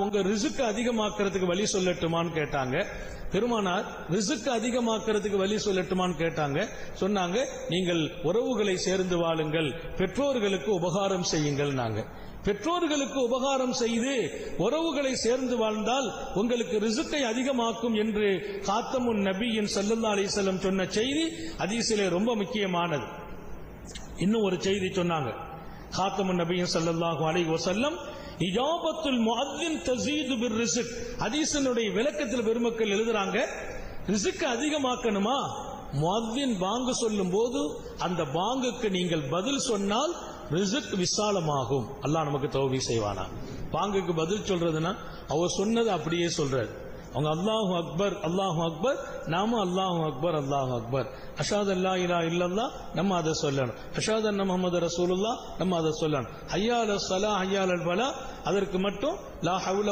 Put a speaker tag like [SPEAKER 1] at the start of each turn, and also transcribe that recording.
[SPEAKER 1] உங்க ரிசுக்கு அதிகமாக்குறதுக்கு வழி சொல்லட்டுமான்னு கேட்டாங்க. பெருமானார் ரிசுக்கு அதிகமாக்குறதுக்கு வழி சொல்லட்டுமான்னு கேட்டாங்க. சொன்னாங்க, நீங்கள் உறவுகளை சேர்ந்து வாழுங்கள், பெற்றோர்களுக்கு உபகாரம் செய்யுங்கள். பெற்றோர்களுக்கு உபகாரம் செய்து உறவுகளை சேர்ந்து வாழ்ந்தால் உங்களுக்கு ரிசுக்கை அதிகமாக்கும் என்று காத்தமுன் நபியின் ஸல்லல்லாஹு அலைஹி வஸல்லம் சொன்ன செய்தி ஹதீஸிலே ரொம்ப முக்கியமானது. இன்னும் ஒரு செய்தி சொன்னாங்க. காத்தமுன் நபியின் ஸல்லல்லாஹு அலைஹி வஸல்லம் இஜாபத்துல் முஅத்தின் தஸீது பிர்ரிஸ்க் ஹதீஸினுடைய விளக்கத்தில் பெருமக்கள் எழுதுறாங்க, ரிஸ்க் அதிகமாக்கணுமா, முஅத்தின் பாங்கு சொல்லும் போது அந்த பாங்குக்கு நீங்கள் பதில் சொன்னால் ரிஸ்க் விசாலமாகும். அல்லாஹ் நமக்கு தௌஃபீக் செய்வானா. பாங்குக்கு பதில் சொல்றதுன்னா அவர் சொன்னது அப்படியே சொல்றாரு. அவங்க அல்லாஹு அக்பர் அல்லாஹு அக்பர், நாம அல்லாஹு அக்பர் அல்லாஹு அக்பர், அஷஹது அல்லா இலாஹ இல்லல்லாஹ் நம்ம அதை சொல்லணும், அஷஹது அன்ன முஹம்மது ரசூலுல்லாஹ் நம்ம அதை சொல்லணும், ஹய்யா அலஸ் ஸலாஹ் ஹய்யா அலல் ஃபலாஹ் அதற்கு மட்டும் லா ஹவ்ல